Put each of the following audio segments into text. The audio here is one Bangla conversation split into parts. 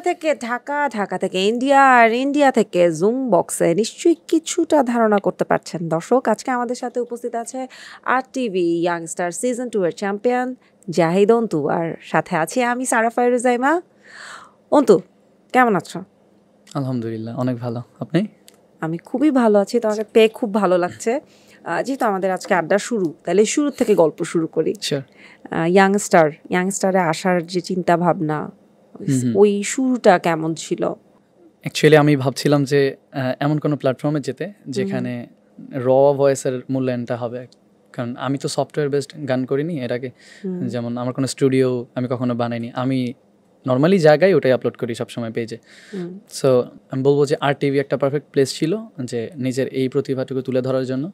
বগুড়া থেকে ঢাকা, ঢাকা থেকে ইন্ডিয়া, আর ইন্ডিয়া থেকে জুম বক্সে নিশ্চয়ই কিছুটা ধারণা করতে পারছেন দর্শক। আজকে আমাদের সাথে উপস্থিত আছে RTV ইয়াংস্টার সিজন 2 এর চ্যাম্পিয়ন জাহিদ অন্তু, আর সাথে আছি আমি সারা ফায়রুজাইমা। অন্তু, কেমন আছো? আলহামদুলিল্লাহ, অনেক ভালো। আপনি? আমি খুবই ভালো আছি, তোমাকে পেয়ে খুব ভালো লাগছে। যেহেতু আমাদের আজকে আড্ডা শুরু, তাহলে শুরু থেকে গল্প শুরু করি। ইয়াংস্টারে আসার যে চিন্তা ভাবনা, ওই শুরুটা কেমন ছিল? অ্যাকচুয়ালি আমি ভাবছিলাম যে এমন কোনো প্ল্যাটফর্মে যেতে যেখানে র ভয়েসের মূল্যায়নটা হবে, কারণ আমি তো সফটওয়্যার বেসড গান করিনি এর আগে। যেমন আমার কোনো স্টুডিও আমি কখনো বানাইনি, আমি নর্মালি জায়গায় ওটাই আপলোড করি সবসময় পেজে। সো আমি বলবো যে RTV একটা পারফেক্ট প্লেস ছিল যে নিজের এই প্রতিভাটুকু তুলে ধরার জন্য।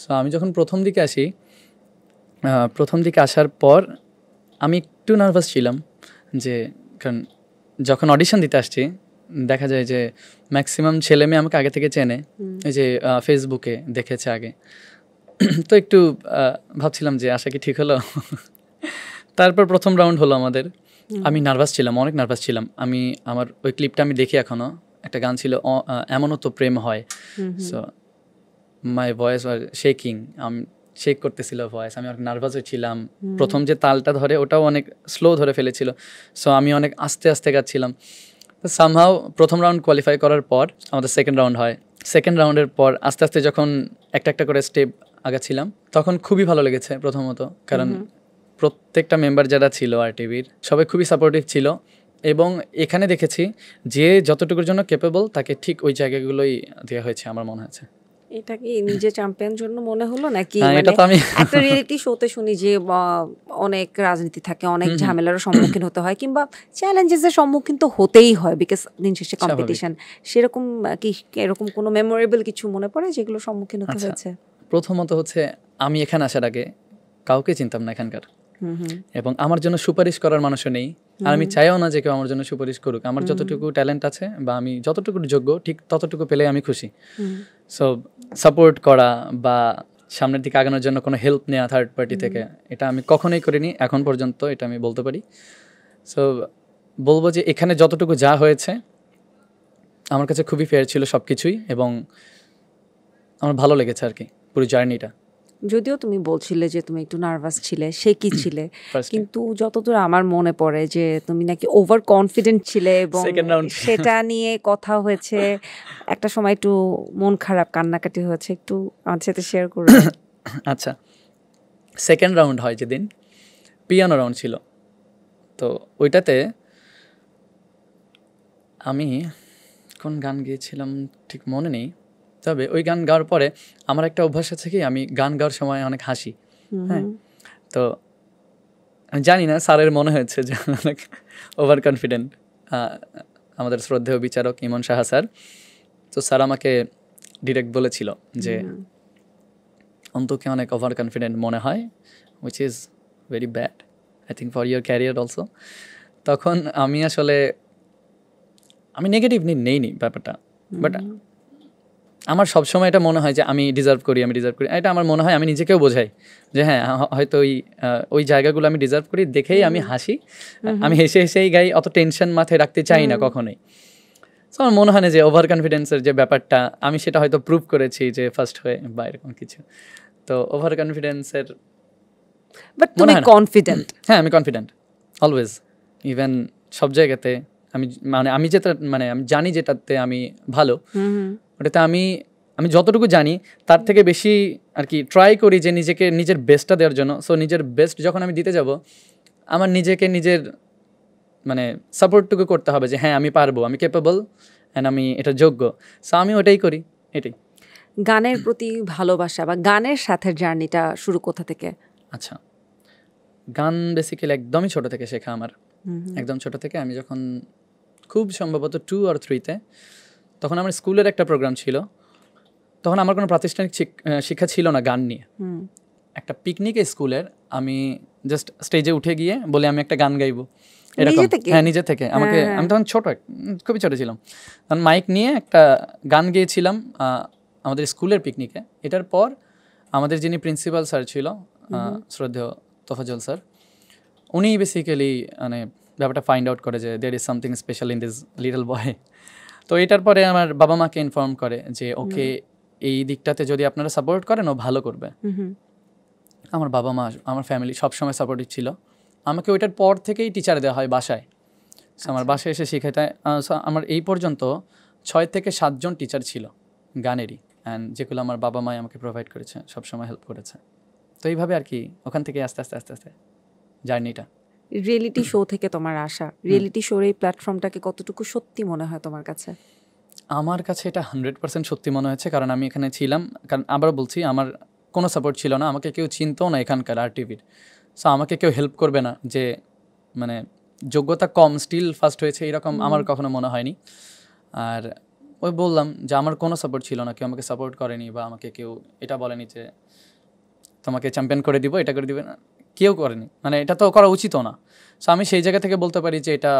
সো আমি যখন প্রথম দিকে আসার পর আমি একটু নার্ভাস ছিলাম, যে কারণ যখন অডিশন দিতে আসছি দেখা যায় যে ম্যাক্সিমাম ছেলে মেয়ে আমাকে আগে থেকে চেনে, এই যে ফেসবুকে দেখেছে আগে। তো একটু ভাবছিলাম যে আশা কি ঠিক হলো। তারপর প্রথম রাউন্ড হলো আমাদের। আমি নার্ভাস ছিলাম, অনেক নার্ভাস ছিলাম। আমার ওই ক্লিপটা আমি দেখি এখনও, একটা গান ছিল এমনও তো প্রেম হয়। So my voice was shaking, আমি শেক করতেছিল ভয়েস, আমি অনেক নার্ভাস হয়েছিলাম। প্রথম যে তালটা ধরে ওটাও অনেক স্লো ধরে ফেলেছিল। সো আমি অনেক আস্তে আস্তে গাচ্ছিলাম। সামহাও প্রথম রাউন্ড কোয়ালিফাই করার পর আমাদের সেকেন্ড রাউন্ড হয়। সেকেন্ড রাউন্ডের পর আস্তে আস্তে যখন একটা করে স্টেপ আগাচ্ছিলাম তখন খুবই ভালো লেগেছে প্রথমত, কারণ প্রত্যেকটা মেম্বার যারা ছিল RTVর সবাই খুবই সাপোর্টিভ ছিল, এবং এখানে দেখেছি যে যতটুকুর জন্য ক্যাপেবল তাকে ঠিক ওই জায়গাগুলোই দেওয়া হয়েছে আমার মনে হয়েছে। এটা কি নিজে চ্যাম্পিয়ন জন্য মনে হলো নাকি? এটা তো আমি একটা রিয়েলিটি শোতে শুনি যে অনেক রাজনীতি থাকে, অনেক ঝামেলার সম্মুখীন হতে হয়, কিংবা চ্যালেঞ্জেসের সম্মুখীন তো হতেই হয়, বিকজ দিন শেষে কম্পিটিশন। সেরকম কি এরকম কোনো মেমোরেবল কিছু মনে পড়ে যেগুলো সম্মুখীন হতে হয়েছে? প্রথমত হচ্ছে আমি এখানে আসার আগে কাউকে চিনতাম না এখানকার, এবং আমার জন্য সুপারিশ করার মানুষও নেই, আর আমি চাইও না যে কেউ আমার জন্য সুপারিশ করুক। আমার যতটুকু ট্যালেন্ট আছে বা আমি যতটুকু যোগ্য ঠিক ততটুকু পেলে আমি খুশি। সো সাপোর্ট করা বা সামনের দিকে আগানোর জন্য কোনো হেল্প নেওয়া থার্ড পার্টি থেকে, এটা আমি কখনোই করিনি এখন পর্যন্ত, এটা আমি বলতে পারি। সো বলবো যে এখানে যতটুকু যা হয়েছে আমার কাছে খুবই ফেয়ার ছিল সব কিছুই, এবং আমার ভালো লেগেছে আর কি পুরো জার্নিটা। যদিও তুমি বলছিলে যে তুমি একটু নার্ভাস ছিলে, সে কি ছিলে, কিন্তু যতদূর আমার মনে পড়ে যে তুমি নাকি ওভার কনফিডেন্ট ছিলে, এবং সেটা নিয়ে কথা হয়েছে একটা সময়, একটু মন খারাপ, কান্নাকাটি হয়েছে, একটু আমার সাথে শেয়ার করো। আচ্ছা, সেকেন্ড রাউন্ড হয় যেদিন, পিয়ানো রাউন্ড ছিল, তো ওইটাতে আমি কোন গান গেয়েছিলাম ঠিক মনে নেই, তবে ওই গান গাওয়ার পরে আমার একটা অভ্যাস আছে কি, আমি গান গাওয়ার সময় অনেক হাসি। হ্যাঁ, তো আমি জানি না স্যারের মনে হয়েছে যে অনেক ওভার কনফিডেন্ট, আমাদের শ্রদ্ধেয় বিচারক ইমন সাহা স্যার। তো স্যার আমাকে ডিরেক্ট বলেছিল যে অন্তকে অনেক ওভার কনফিডেন্ট মনে হয়, which is very bad I think for your career also. তখন আমি আসলে নেগেটিভ নেইনি ব্যাপারটা, বাট আমার সবসময় এটা মনে হয় যে আমি ডিজার্ভ করি, এটা আমার মনে হয়, আমি নিজেকেও বোঝাই যে হ্যাঁ হয়তো ওই জায়গাগুলো আমি ডিজার্ভ করি, দেখেই আমি হাসি, আমি হেসে হেসেই গাই, অত টেনশন মাথায় রাখতে চাই না কখনোই। তো আমার মনে হয় না যে ওভার কনফিডেন্সের যে ব্যাপারটা, আমি সেটা হয়তো প্রুভ করেছি যে ফার্স্ট হয়ে বা এরকম কিছু। তো ওভার কনফিডেন্সের, বাট তুমি কনফিডেন্ট? হ্যাঁ, আমি কনফিডেন্ট অলওয়েজ, ইভেন সব জায়গাতে। আমি যেটা আমি জানি যেটাতে আমি ভালো, ওটাতে আমি যতটুকু জানি তার থেকে বেশি আর কি ট্রাই করি যে নিজের বেস্টটা দেওয়ার জন্য। সো নিজের বেস্ট যখন আমি দিতে যাব, আমার নিজের সাপোর্টটুকু করতে হবে যে হ্যাঁ আমি পারবো, আমি ক্যাপেবল অ্যান্ড আমি এটা যোগ্য। সো আমি ওটাই করি। এটাই গানের প্রতি ভালোবাসা বা গানের সাথে জার্নিটা শুরু কোথা থেকে? আচ্ছা, গান বেসিক্যালি একদমই ছোট থেকে শেখা আমার, একদম ছোট থেকে। আমি যখন খুব সম্ভবত 2 or 3-তে, তখন আমার স্কুলের একটা প্রোগ্রাম ছিল, তখন আমার কোনো প্রাতিষ্ঠানিক শিক্ষা ছিল না গান নিয়ে। একটা পিকনিকে স্কুলের, আমি জাস্ট স্টেজে উঠে গিয়ে বলে আমি একটা গান গাইবো, এরকম। হ্যাঁ, নিজে থেকে আমাকে, আমি তখন খুবই ছোট ছিলাম, তখন মাইক নিয়ে একটা গান গেয়েছিলাম আমাদের স্কুলের পিকনিকে। এটার পর আমাদের যিনি প্রিন্সিপাল স্যার ছিল, শ্রদ্ধেয় তোফাজ্জল স্যার, উনি বেসিক্যালি ব্যাপারটা ফাইন্ড আউট করে যে there is something special in this little boy. তো এটার পরে আমার বাবা মাকে ইনফর্ম করে যে ওকে এই দিকটাতে যদি আপনারা সাপোর্ট করেন ও ভালো করবে। আমার বাবা মা আমার ফ্যামিলি সবসময় সাপোর্টিভ ছিল। আমাকে ওইটার পর থেকেই টিচার দেওয়া হয় বাসায়। আমার বাসায় এসে শেখাতে আমার এই পর্যন্ত 6 থেকে 7 জন টিচার ছিল গানেরই, অ্যান্ড যেগুলো আমার বাবা মাই আমাকে প্রোভাইড করেছে, সবসময় হেল্প করেছে। তো এইভাবে আর কি ওখান থেকে আস্তে আস্তে আস্তে আস্তে জার্নিটা। রিয়েলিটি শো থেকে তোমার আসা, রিয়েলিটি শোর এই প্ল্যাটফর্মটাকে কতটুকু সত্যি মনে হয় তোমার কাছে? আমার কাছে এটা 100% সত্যি মনে হয়েছে, কারণ আমি এখানে ছিলাম। কারণ আবার বলছি, আমার কোনো সাপোর্ট ছিল না, আমাকে কেউ চিনতও না এখানকার RTV। সো আমাকে কেউ হেল্প করবে না, যে মানে যোগ্যতা কম স্টিল ফার্স্ট হয়েছে এরকম আমার কখনো মনে হয়নি। আর ওই বললাম যে আমার কোনো সাপোর্ট ছিল না, কেউ আমাকে সাপোর্ট করেনি বা আমাকে কেউ এটা বলেনি যে তোমাকে চ্যাম্পিয়ন করে দিব, এটা করে দিবে না, কেউ করেনি। মানে এটা তো করা উচিতও না। সো আমি সেই জায়গা থেকে বলতে পারি যে এটা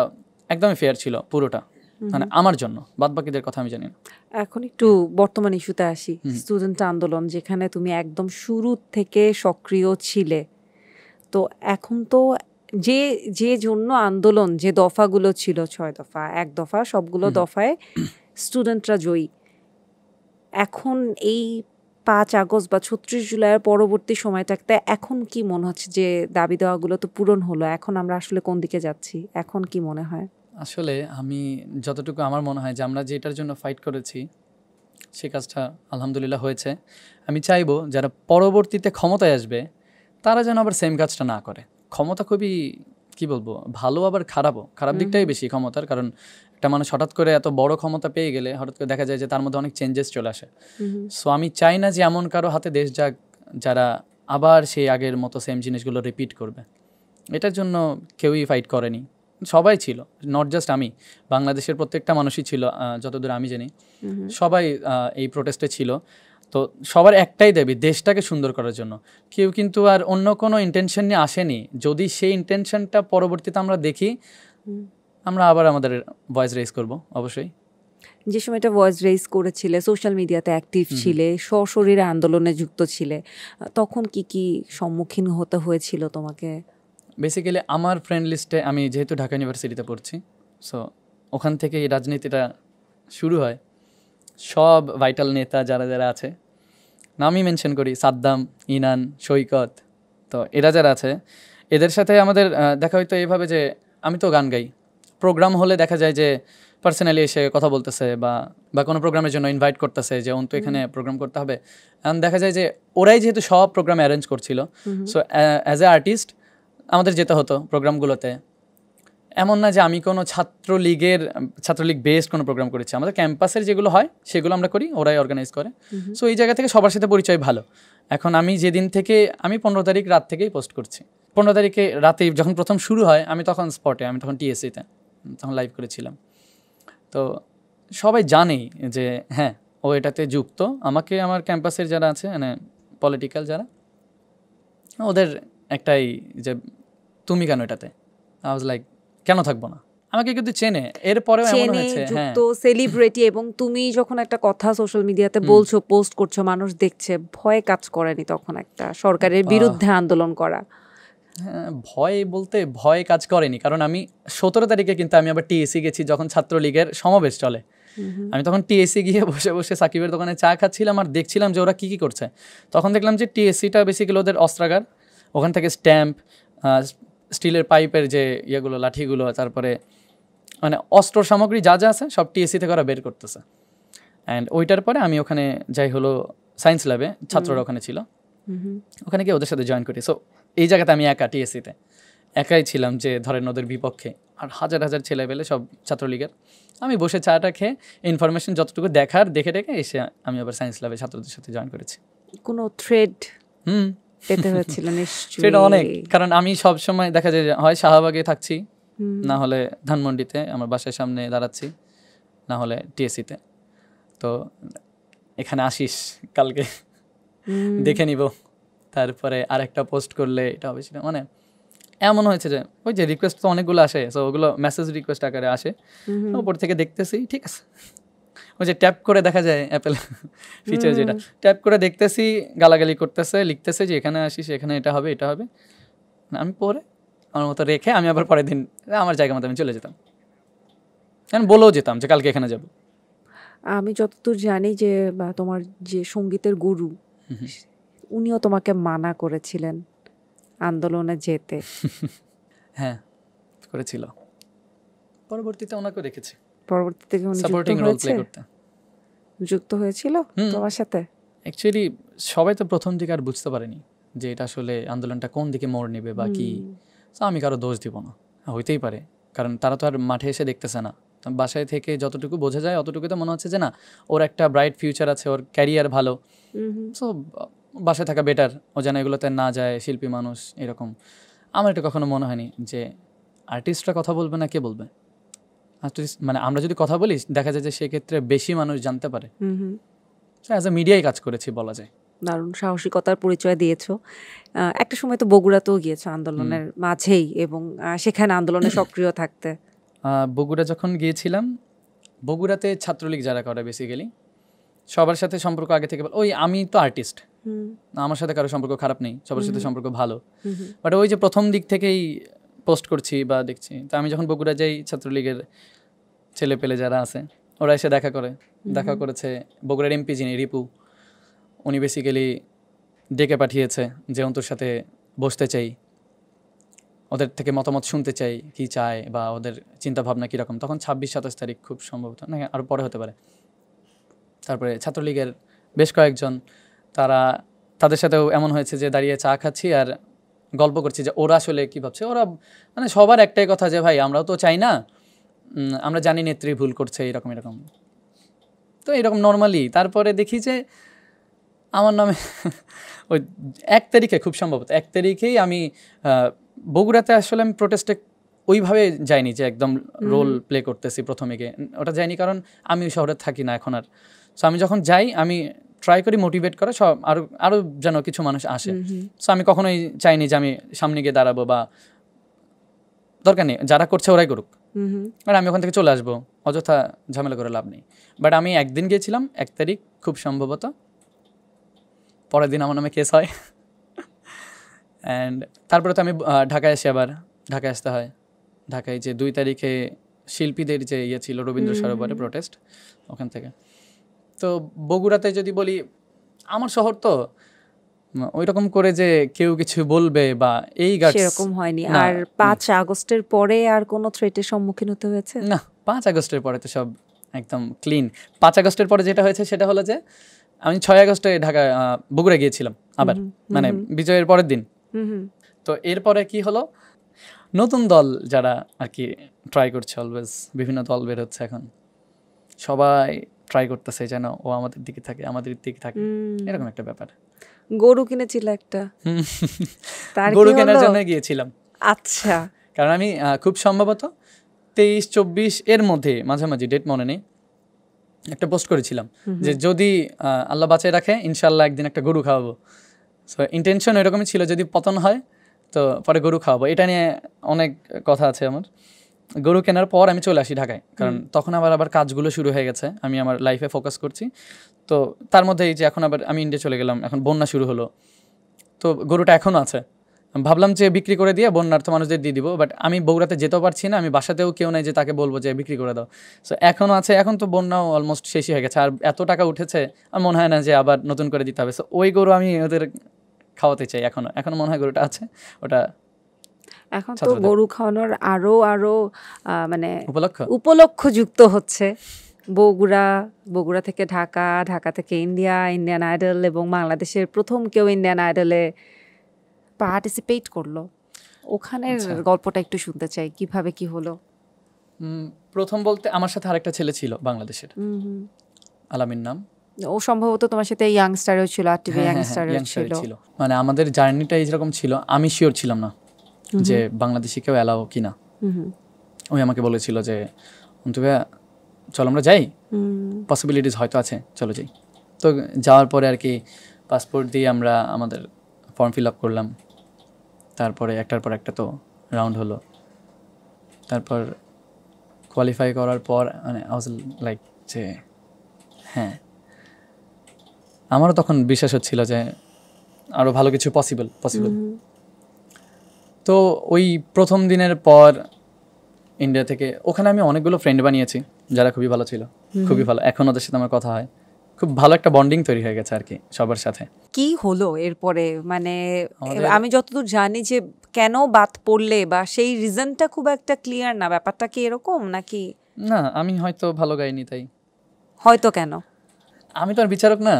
একদমই ফেয়ার ছিল পুরোটা, মানে আমার জন্য। বাদবাকিদের কথা আমি জানি না। এখন একটু বর্তমান ইস্যুতে আসি, স্টুডেন্ট আন্দোলন, যেখানে তুমি একদম শুরু থেকে সক্রিয় ছিলে। তো এখন তো যে যে জন্য আন্দোলন, যে দফাগুলো ছিল 6 দফা, 1 দফা, সবগুলো দফায় স্টুডেন্টরা জয়ী। এখন এই 5 আগস্ট বা 36 জুলাইয়ের পরবর্তী সময়টাতে এখন কি মনে হচ্ছে যে দাবি দেওয়াগুলো তো পূরণ হলো, এখন আমরা আসলে কোন দিকে যাচ্ছি, এখন কি মনে হয়? আসলে আমি যতটুকু আমার মনে হয় যে আমরা যেটার জন্য ফাইট করেছি সে কাজটা আলহামদুলিল্লাহ হয়েছে। আমি চাইবো যারা পরবর্তীতে ক্ষমতায় আসবে তারা যেন আবার সেম কাজটা না করে। ক্ষমতা খুবই কি বলবো, ভালো আবার খারাপও, খারাপ দিকটাই বেশি ক্ষমতার। কারণ একটা মানুষ হঠাৎ করে এত বড় ক্ষমতা পেয়ে গেলে হঠাৎ করে দেখা যায় যে তার মধ্যে অনেক চেঞ্জেস চলে আসে। সো আমি চাই না যে এমন কারো হাতে দেশ যাক যারা আবার সেই আগের মতো সেম জিনিসগুলো রিপিট করবে। এটার জন্য কেউই ফাইট করেনি, সবাই ছিল, নট জাস্ট আমি, বাংলাদেশের প্রত্যেকটা মানুষই ছিল, যতদূর আমি জানি সবাই এই প্রোটেস্টে ছিল। তো সবার একটাই দাবি দেশটাকে সুন্দর করার জন্য। কেউ কিন্তু আর অন্য কোনো ইন্টেনশন নিয়ে আসেনি। যদি সেই ইন্টেনশনটা পরবর্তীতে আমরা দেখি, আমরা আবার আমাদের ভয়েস রেজ করব অবশ্যই। যে সময়টা ভয়েস রেজ করেছিলে, সোশ্যাল মিডিয়াতে অ্যাক্টিভ ছিলে, সশরীরে আন্দোলনে যুক্ত ছিলে, তখন কি কি সম্মুখীন হতে হয়েছিল তোমাকে? বেসিক্যালি আমার ফ্রেন্ড লিস্টে, আমি যেহেতু ঢাকা ইউনিভার্সিটিতে পড়ছি, সো ওখান থেকে এই রাজনীতিটা শুরু হয়। সব ভাইটাল নেতা যারা যারা আছে, নামই মেনশন করি, সাদ্দাম, ইনান, সৈকত, তো এরা যারা আছে এদের সাথে আমাদের দেখা হয়তো এইভাবে যে আমি তো গান গাই, প্রোগ্রাম হলে দেখা যায় যে পার্সোনালি এসে কথা বলতেছে বা কোনো প্রোগ্রামের জন্য ইনভাইট করতেছে যে তো এখানে প্রোগ্রাম করতে হবে। এখন দেখা যায় যে ওরাই যেহেতু সব প্রোগ্রাম অ্যারেঞ্জ করছিল, সো অ্যাজ এ আর্টিস্ট আমাদের যেতে হতো প্রোগ্রামগুলোতে। এমন না যে আমি কোনো ছাত্রলীগ বেসড কোনো প্রোগ্রাম করেছি, আমাদের ক্যাম্পাসের যেগুলো হয় সেগুলো আমরা করি, ওরাই অর্গানাইজ করে। সো এই জায়গা থেকে সবার সাথে পরিচয় ভালো। এখন আমি যেদিন থেকে, আমি 15 তারিখ রাত থেকেই পোস্ট করছি। 15 তারিখে রাতে যখন প্রথম শুরু হয় আমি তখন স্পটে, আমি তখন TSC-তে তখন লাইভ করেছিলাম। তো সবাই জানেই যে হ্যাঁ ও এটাতে যুক্ত। আমাকে আমার ক্যাম্পাসের যারা আছে, মানে পলিটিক্যাল যারা, ওদের একটাই যে তুমি কেন এটাতে, আই ওয়াজ লাইক কেন থাকবো না। আমাকে কিন্তু চেনে, এরপরেও এমন হয়েছে যুক্ত সেলিব্রিটি, এবং তুমি যখন একটা কথা সোশ্যাল মিডিয়াতে বলছো, পোস্ট করছো, মানুষ দেখছে, ভয় কাজ করেনি তখন একটা সরকারের বিরুদ্ধে আন্দোলন করা? হ্যাঁ, ভয় বলতে ভয় কাজ করেনি, কারণ আমি 17 তারিখে কিন্তু আমি আবার TSC গেছি যখন ছাত্রলীগের সমাবেশ চলে। আমি তখন TSC গিয়ে বসে বসে সাকিবের দোকানে চা খাচ্ছিলাম আর দেখছিলাম যে ওরা কী কী করছে। তখন দেখলাম যে TSC-টা বেসিক্যালি ওদের অস্ত্রাগার, ওখান থেকে স্ট্যাম্প, স্টিলের পাইপের যে ইয়েগুলো, লাঠিগুলো, তারপরে মানে অস্ত্র সামগ্রী যা যা আছে সব TSC থেকে ওরা বের করতেছে। অ্যান্ড ওইটার পরে আমি ওখানে যাই হলো সায়েন্স ল্যাবে, ছাত্ররা ওখানে ছিল, ওখানে গিয়ে ওদের সাথে জয়েন করি। সো এই জায়গাতে আমি একা TSC-তে একাই ছিলাম যে ধরেন ওদের বিপক্ষে, আর হাজার হাজার ছেলে পেলে সব ছাত্রলীগের। আমি বসে চাটা খেয়ে ইনফরমেশন যতটুকু দেখে এসে আমি আবার সায়েন্স ল্যাবে ছাত্রদের সাথে জয়েন করেছি। কোনো থ্রেড পেতে হয়েছিল নিশ্চয়ই? সেটা অনেক, কারণ আমি সব সময় দেখা যায় হয় শাহবাগে থাকছি, না হলে ধানমন্ডিতে আমার বাসার সামনে দাঁড়াচ্ছি, না হলে TSC-তে। তো এখানে আসিস কালকে, দেখে নিব, তারপরে আরেকটা পোস্ট করলে এটা হবে সেটা, মানে এমন হয়েছে যে ওই যে রিকোয়েস্ট তো অনেকগুলো আসে, সো ওগুলো মেসেজ রিকোয়েস্ট আকারে আসে, ওপর থেকে দেখতেছি ঠিক আছে। ওই যে ট্যাপ করে দেখা যায় অ্যাপেল ফিচার, যেটা ট্যাপ করে দেখতেছি, গালাগালি করতেছে, লিখতেছে যে এখানে আসিস, এখানে এটা হবে, এটা হবে। আমি পরে আমার মতো রেখে আমি আবার পরের দিন আমার জায়গা মতো আমি চলে যেতাম, আমি বলেও যেতাম যে কালকে এখানে যাব। আমি যতদূর জানি যে বা তোমার যে সঙ্গীতের গুরু উনিও তোমাকে মানা করেছিলেন আন্দোলনে যেতে। হ্যাঁ করেছিল, পরবর্তীতে ওনাকে দেখেছি পরবর্তী থেকে উনি যুক্ত সাপোর্টিং রোল প্লে হয়েছে, করতে। যুক্ত হয়েছিল তোমার সাথে? অ্যাকচুয়ালি সবাই তো প্রথম দিকে আর বুঝতে পারেনি যে এটা আসলে আন্দোলনটা কোন দিকে মোড় নেবে বা কি। তো আমি কারো দোষ দিব না, হইতেই পারে, কারণ তারা তো আর মাঠে এসে দেখতেছে না। বাসায় থেকে যতটুকু বোঝা যায় অতটুকু তো মনে হচ্ছে যে না ওর একটা ব্রাইট ফিউচার আছে, ওর ক্যারিয়ার ভালো, সো বাসায় থাকা বেটার, ও যেন এগুলোতে না যায়, শিল্পী মানুষ এরকম। আমার এটা কখনো মনে হয়নি যে আর্টিস্টরা কথা বলবে না, কে বলবে? আর্টিস্ট মানে আমরা যদি কথা বলি দেখা যায় যে সেক্ষেত্রে বেশি মানুষ জানতে পারে। অ্যাজ এ মিডিয়ায় কাজ করেছি বলা যায়। দারুণ সাহসিকতার পরিচয় দিয়েছো। একটা সময় তো বগুড়াতেও গিয়েছো আন্দোলনের মাঝেই, এবং সেখানে আন্দোলনে সক্রিয় থাকতে। বগুড়া যখন গিয়েছিলাম, বগুড়াতে ছাত্রলীগ যারা করে বেসিক্যালি সবার সাথে সম্পর্ক আগে থেকে ওই, আমি তো আর্টিস্ট, আমার সাথে কারো সম্পর্ক খারাপ নেই, সবার সাথে সম্পর্ক ভালো। বাট ওই যে প্রথম দিক থেকেই পোস্ট করছি বা দেখছি, তো আমি যখন বগুড়া যাই ছাত্রলীগের ছেলে পেলে যারা আছে ওরা এসে দেখা করেছে। বগুড়ার এমপি যিনি রিপু, উনি বেসিক্যালি ডেকে পাঠিয়েছে যে অন্তর সাথে বসতে চাই, ওদের থেকে মতামত শুনতে চাই, কি চায় বা ওদের চিন্তা ভাবনা কীরকম। তখন 26-27 তারিখ খুব সম্ভবত, না আরও পরে হতে পারে। তারপরে ছাত্রলীগের বেশ কয়েকজন, তাদের সাথেও এমন হয়েছে যে দাঁড়িয়ে চা খাচ্ছি আর গল্প করছি যে ওরা আসলে কী ভাবছে। ওরা মানে সবার একটাই কথা যে ভাই আমরাও তো চাই না, আমরা জানি নেত্রী ভুল করছে এরকম এরকম, তো এরকম নর্মালি। তারপরে দেখি যে আমার নামে ওই 1 তারিখে, খুব সম্ভবত 1 তারিখেই আমি বগুড়াতে আসলে আমি প্রোটেস্টে ওইভাবে যাইনি যে একদম রোল প্লে করতেছি প্রথমে গিয়ে, ওটা যাইনি কারণ আমি ওই শহরে থাকি না এখন আর। সো আমি যখন যাই আমি ট্রাই করি মোটিভেট করা, সব আরও যেন কিছু মানুষ আসে। সো আমি কখনোই চাইনি যে আমি সামনে গিয়ে দাঁড়াবো, বা দরকার নেই, যারা করছে ওরাই করুক, আর আমি ওখান থেকে চলে আসবো, অযথা ঝামেলা করে লাভ নেই। বাট আমি একদিন গিয়েছিলাম 1 তারিখ খুব সম্ভবত, পরের দিন আমার নামে কেস হয়। অ্যান্ড তারপরে তো আমি ঢাকায় আসি, আবার ঢাকায় আসতে হয়। ঢাকায় যে 2 তারিখে শিল্পীদের যে ইয়ে ছিল রবীন্দ্র সরোবরে প্রোটেস্ট, ওখান থেকে। তো বগুড়াতে যদি বলি, আমার শহর তো ওই রকম করে যে কেউ কিছু বলবে বা এই সেরকম হয়নি। আর 5 আগস্টের পরে আর কোনো থ্রেটের সম্মুখীন হতে হয়েছে না? 5 আগস্টের পরে তো সব একদম ক্লিন। 5 আগস্টের পরে যেটা হয়েছে সেটা হলো যে আমি 6 আগস্টে বগুড়া গিয়েছিলাম আবার, মানে বিজয়ের পরের দিন। তো এরপরে কি হলো, নতুন দল যারা আর কি ট্রাই করছে, অলওয়েজ বিভিন্ন দল বের হচ্ছে এখন, সবাই ট্রাই করতেছে যেন ও আমাদের দিকে থাকে, আমাদের দিকে থাকে, এরকম একটা ব্যাপার। গরু কিনেছিল একটা, গরু কেনার জন্য গিয়েছিলাম। আচ্ছা, কারণ আমি খুব সম্ভবত 23-24 এর মধ্যে মাঝামাঝি, ডেট মনে নেই, একটা পোস্ট করেছিলাম যে যদি আল্লাহ বাঁচায় রাখে ইনশাল্লাহ একদিন একটা গরু খাওয়াবো। সো ইন্টেনশন এরকমই ছিল, যদি পতন হয় তো পরে গরু খাওয়াবো। এটা নিয়ে অনেক কথা আছে আমার। গরু কেনার পর আমি চলে আসি ঢাকায়, কারণ তখন আবার কাজগুলো শুরু হয়ে গেছে, আমি আমার লাইফে ফোকাস করছি। তো তার মধ্যে এই যে এখন আবার আমি ইন্ডিয়া চলে গেলাম, এখন বন্যা শুরু হলো, তো গরুটা এখনও আছে। ভাবলাম যে বিক্রি করে দিয়ে বন্যার্থ মানুষদের দিয়ে দিব, বাট আমি বগুড়াতে যেতেও পারছি না, আমি বাসাতেও কেউ নাই যে তাকে বলবো যে বিক্রি করে দাও। সো এখনও আছে, এখন তো বন্যাও অলমোস্ট শেষই হয়ে গেছে, আর এত টাকা উঠেছে আর মনে হয় না যে আবার নতুন করে দিতে হবে। সো ওই গরু আমি ওদের খাওয়াতে চাই, এখনো মনে হয় গরুটা আছে ওটা। এখন তো গরু খাওয়ানোর আরো মানে উপলক্ষ যুক্ত হচ্ছে। বগুড়া থেকে ঢাকা, ঢাকা থেকে ইন্ডিয়ান আইডল, এবং বাংলাদেশের প্রথম কেউ ইন্ডিয়ান আইডলে পার্টিসিপেট করলো। ওখানের গল্পটা একটু শুনতে চাই, কিভাবে কি হলো? প্রথম বলতে আমার সাথে আরেকটা ছেলে ছিল বাংলাদেশের, আলামিন নাম। ও সম্ভবত তোমার সাথে ইয়াংস্টারও ছিল, আরটিভি ইয়াংস্টারও ছিল। মানে আমাদের জার্নিটা এইরকম ছিল, আমি শিওর ছিলাম না যে বাংলাদেশি কেউ অ্যালাও কিনা। ওই আমাকে বলেছিল যে চলো আমরা যাই, পসিবিলিটিস হয়তো আছে, চলো যাই। তো যাওয়ার পরে আর কি পাসপোর্ট দিয়ে আমরা আমাদের ফর্ম ফিল আপ করলাম, তারপরে একটার পর একটা তো রাউন্ড হলো। তারপর কোয়ালিফাই করার পর মানে আই ওয়াজ লাইক যে হ্যাঁ, আমারও তখন বিশ্বাস হচ্ছিল যে আরও ভালো কিছু পসিবল। তো ওই প্রথম দিনের পর ইন্ডিয়া থেকে ওখানে আমি অনেকগুলো ফ্রেন্ড বানিয়েছি যারা খুবই ভালো ছিল, খুবই ভালো। এখন ওদের সাথে আমার কথা হয়, খুব ভালো একটা বন্ডিং তৈরি হয়ে গেছে আর কি সবার সাথে। কি হলো এরপরে, মানে আমাদের আমি যতদূর জানি যে কেন বাদ পড়লে বা সেই রিজনটা খুব একটা ক্লিয়ার না, ব্যাপারটা কি এরকম নাকি? না, আমি হয়তো ভালো গাইনি তাই। হয়তো কেন? আমি তো আর বিচারক না,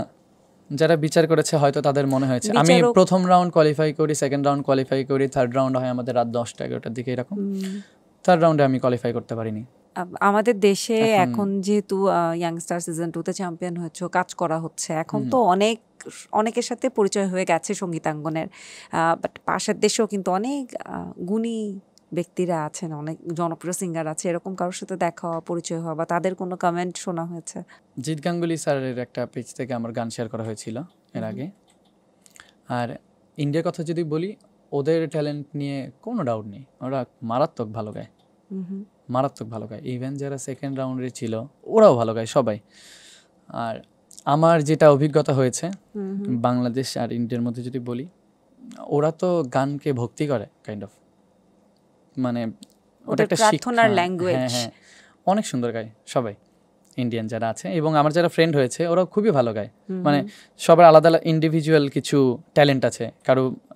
যারা বিচার করেছে হয়তো তাদের মনে হয়েছে। আমি বিচারক- প্রথম রাউন্ড কোয়ালিফাই করি, সেকেন্ড রাউন্ড কোয়ালিফাই করি, থার্ড রাউন্ড হয় আমাদের রাত 10টা-11টার দিকে এরকম। থার্ড রাউন্ডে আমি কোয়ালিফাই করতে পারিনি। আমাদের দেশে এখন যেহেতু ইয়াংস্টার সিজন 2 তে চ্যাম্পিয়ন হয়েছে, কাজ করা হচ্ছে, এখন তো অনেকের সাথে পরিচয় হয়ে গেছে সঙ্গীতাঙ্গনের, বাট পাশের দেশেও কিন্তু অনেক গুণী ব্যক্তিরা আছেন, অনেক জনপ্রিয় সিঙ্গার আছে, এরকম কারোর সাথে দেখা হওয়া, পরিচয় হওয়া বা তাদের কোনো কমেন্ট শোনা হয়েছে? জিৎ গাঙ্গুলি স্যারের একটা পেজ থেকে আমার গান শেয়ার করা হয়েছিল এর আগে। আর ইন্ডিয়ার কথা যদি বলি, ওদের ট্যালেন্ট নিয়ে কোনো ডাউট নেই, ওরা মারাত্মক ভালো গায়, মারাত্মক ভালো গায়। ইভেন যারা সেকেন্ড রাউন্ডে ছিল ওরাও ভালো গায় সবাই। আর আমার যেটা অভিজ্ঞতা হয়েছে বাংলাদেশ আর ইন্ডিয়ার মধ্যে যদি বলি, ওরা তো গানকে ভক্তি করে কাইন্ড অফ, মানে ওটা একটা প্রার্থনার শিক্ষা। ল্যাঙ্গুয়েজ। হ্যাঁ হ্যাঁ, অনেক সুন্দর গায় সবাই ইন্ডিয়ান যারা আছে, এবং আমার যারা ফ্রেন্ড হয়েছে ওরাও খুবই ভালো গায়। মানে সবার আলাদা আলাদা ইন্ডিভিজুয়াল কিছু ট্যালেন্ট আছে।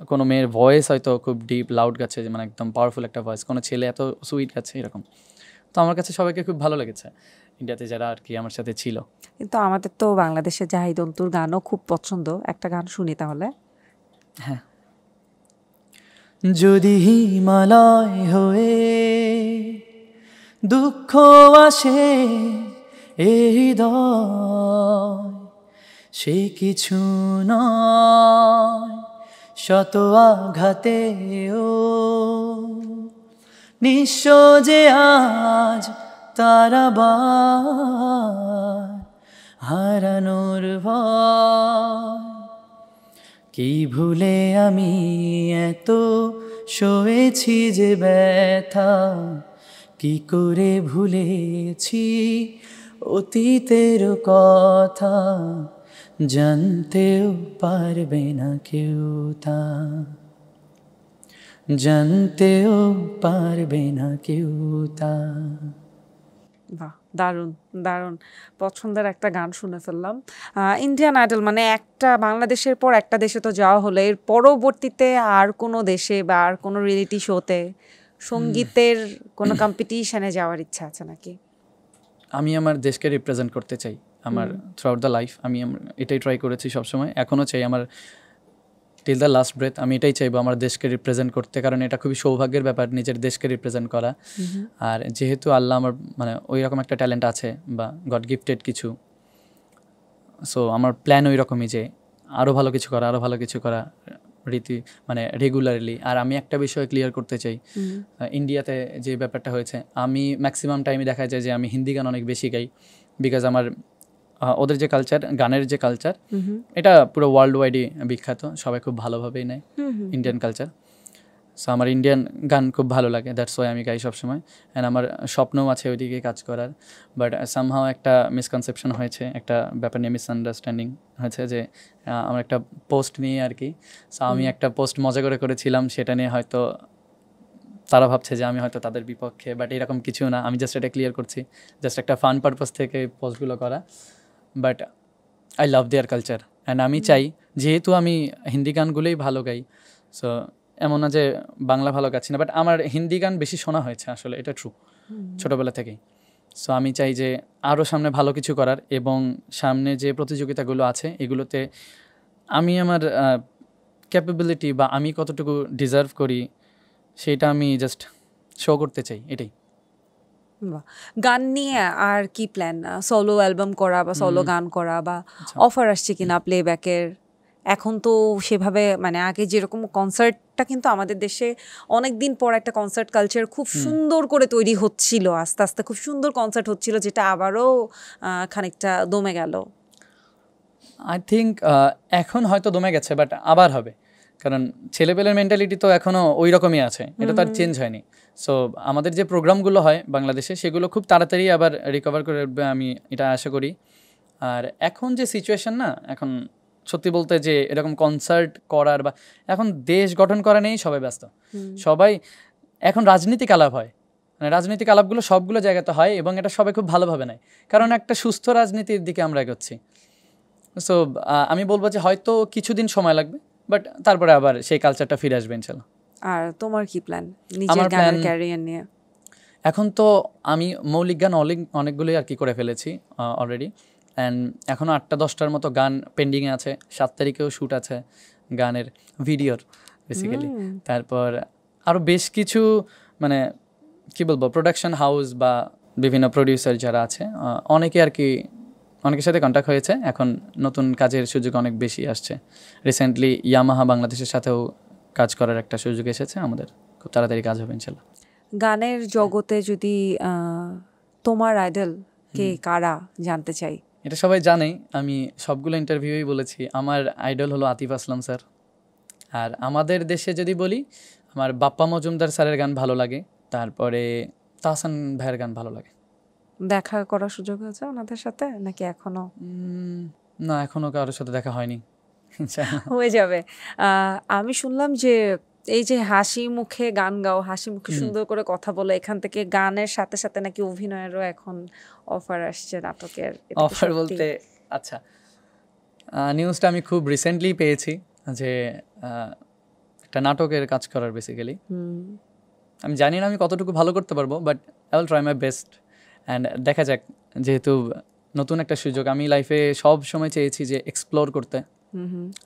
কোনো মেয়ের ভয়েস হয়তো খুব ডিপ লাউড গাচ্ছে, মানে একদম পাওয়ারফুল একটা ভয়েস, কোনো ছেলে এত সুইট গাচ্ছে এরকম। তো আমার কাছে সবাইকে খুব ভালো লেগেছে ইন্ডিয়াতে যারা আর কি আমার সাথে ছিল। কিন্তু আমাদের তো বাংলাদেশে জাহিদ অন্তুর গানও খুব পছন্দ, একটা গান শুনি তাহলে। হ্যাঁ, যদি হিমালয় হয়ে দুঃখ আসে এই হৃদয়, সে কিছু নয় শত আঘাতেও, নিঃস্ব যে আজ তারাবার হারানোর ভয়, কি ভুলে আমি এত সয়েছি যে ব্যথা, কি করে ভুলেছি অতীতের কথা, জানতেও পারবে না কেউ তা, জানতেও পারবে না কেউ তা। বাহ, দারুণ দারুণ পছন্দের একটা গান শুনে ফেললাম। ইন্ডিয়ান আইডল মানে একটা বাংলাদেশের পর একটা দেশে তো যাওয়া হলো, এর পরবর্তীতে আর কোনো দেশে বা আর কোনো রিয়েলিটি শোতে সঙ্গীতের কোনো কম্পিটিশনে যাওয়ার ইচ্ছা আছে নাকি? আমি আমার দেশকে রিপ্রেজেন্ট করতে চাই আমার থ্রু আউট দ্য লাইফ। আমি এটাই ট্রাই করেছি সবসময়, এখনও চাই। আমার টিল দ্য লাস্ট ব্রেথ আমি এটাই চাইবো, আমার দেশকে রিপ্রেজেন্ট করতে, কারণ এটা খুবই সৌভাগ্যের ব্যাপার নিজের দেশকে রিপ্রেজেন্ট করা। আর যেহেতু আল্লাহ আমার মানে ওই রকম একটা ট্যালেন্ট আছে বা গড গিফটেড কিছু, সো আমার প্ল্যান ওই রকমই যে আরও ভালো কিছু করা, আরও ভালো কিছু করা মানে রেগুলারলি। আর আমি একটা বিষয় ক্লিয়ার করতে চাই, ইন্ডিয়াতে যে ব্যাপারটা হয়েছে, আমি ম্যাক্সিমাম টাইমে দেখা যায় যে আমি হিন্দি গান অনেক বেশি গাই, বিকজ আমার ওদের যে কালচার, গানের যে কালচার, এটা পুরো ওয়ার্ল্ড ওয়াইডই বিখ্যাত, সবাই খুব ভালোভাবেই নেয় ইন্ডিয়ান কালচার। সো আমার ইন্ডিয়ান গান খুব ভালো লাগে, দ্যাটস ওয়াই আমি গাই সবসময়। অ্যান্ড আমার স্বপ্নও আছে ওইদিকে কাজ করার, বাট সামহাও একটা মিসকনসেপশন হয়েছে, একটা ব্যাপার নিয়ে মিসআন্ডারস্ট্যান্ডিং হয়েছে যে আমার একটা পোস্ট নিয়ে আর কি। সো আমি একটা পোস্ট মজা করে করেছিলাম, সেটা নিয়ে হয়তো তারা ভাবছে যে আমি হয়তো তাদের বিপক্ষে, বাট এরকম কিছু না। আমি জাস্ট এটা ক্লিয়ার করছি, জাস্ট একটা ফান পারপাস থেকে পোস্টগুলো করা। But I love there culture, and আমি চাই, যেহেতু আমি হিন্দি গানগুলোই ভালো গাই, সো এমন না যে বাংলা ভালো গাচ্ছি না, বাট আমার হিন্দি গান বেশি শোনা হয়েছে আসলে, এটা ট্রু, ছোটোবেলা থেকেই। সো আমি চাই যে আরও সামনে ভালো কিছু করার, এবং সামনে যে প্রতিযোগিতাগুলো আছে এগুলোতে আমি আমার ক্যাপাবিলিটি বা আমি কতটুকু ডিজার্ভ করি সেটা আমি জাস্ট শো করতে চাই, এটাই। গান নিয়ে আর কি প্ল্যান? সোলো অ্যালবাম করা বা সোলো গান করা, বা অফার আসছে কিনা প্লেব্যাকের? এখন তো সেভাবে মানে আগে যেরকম কনসার্টটা কিন্তু আমাদের দেশে অনেক দিন পর একটা কনসার্ট কালচার খুব সুন্দর করে তৈরি হচ্ছিল, আস্তে আস্তে খুব সুন্দর কনসার্ট হচ্ছিল, যেটা আবারও খানিকটা দমে গেল। আই থিঙ্ক এখন হয়তো দমে গেছে, বাট আবার হবে, কারণ ছেলেপেলের মেন্টালিটি তো এখনও ওই রকমই আছে, এটা তো আর চেঞ্জ হয়নি। সো আমাদের যে প্রোগ্রামগুলো হয় বাংলাদেশে সেগুলো খুব তাড়াতাড়ি আবার রিকভার করে উঠবে, আমি এটা আশা করি। আর এখন যে সিচুয়েশন না, এখন সত্যি বলতে যে এরকম কনসার্ট করার বা এখন দেশ গঠন করা নেই, সবাই ব্যস্ত। সবাই এখন রাজনীতিক আলাপ হয়, মানে রাজনৈতিক আলাপগুলো সবগুলো জায়গাতে হয় এবং এটা সবাই খুব ভালোভাবে নেয়, কারণ একটা সুস্থ রাজনীতির দিকে আমরা এগোচ্ছি। সো আমি বলবো যে হয়তো কিছুদিন সময় লাগবে, বাট তারপরে আবার সেই কালচারটা ফিরে আসবে ইনশাল্লাহ। আর তোমার কি প্ল্যান নিজের গানের ক্যারিয়ার নিয়ে? এখন তো আমি মৌলিক গান অনেকগুলোই আর কি করে ফেলেছি অলরেডি, অ্যান্ড এখনও 8-10টার মতো গান পেন্ডিংয়ে আছে। 7 তারিখেও শ্যুট আছে গানের ভিডিওর বেসিক্যালি। তারপর আরও বেশ কিছু মানে কি বলবো প্রোডাকশন হাউস বা বিভিন্ন প্রডিউসার যারা আছে অনেকে আর কি অনেকের সাথে কন্ট্যাক্ট হয়েছে। এখন নতুন কাজের সুযোগ অনেক বেশি আসছে। রিসেন্টলি ইয়ামাহা বাংলাদেশের সাথেও কাজ করার একটা সুযোগ এসেছে, আমাদের খুব তাড়াতাড়ি কাজ হবে ইনশাল্লাহ। গানের জগতে যদি তোমার আইডল কে কারা জানতে চাই? এটা সবাই জানে, আমি সবগুলো ইন্টারভিউই বলেছি, আমার আইডল হলো আতিফ আসলাম স্যার। আর আমাদের দেশে যদি বলি, আমার বাপ্পা মজুমদার স্যারের গান ভালো লাগে, তারপরে তাহসান ভাইয়ের গান ভালো লাগে। দেখা করার সুযোগ হয়েছে ওনাদের সাথে নাকি এখনো? না, এখনো কারোর সাথে দেখা হয়নি। হয়ে যাবে। আমি শুনলাম যে এই যে হাসি মুখে গান গাও, হাসি মুখে সুন্দর করে কথা বলো, এখান থেকে গানের সাথে সাথে নাকি অভিনয়েরও এখন অফার আসছে নাটকের। অফার বলতে আচ্ছা, নিউজটা আমি খুব রিসেন্টলি পেয়েছি যে একটা নাটকের কাজ করার বেসিক্যালি। আমি জানি না আমি কতটুকু ভালো করতে পারবো, but I will try my best and দেখা যাক। যেহেতু নতুন একটা সুযোগ, আমি লাইফে সব সময় চেয়েছি যে এক্সপ্লোর করতে,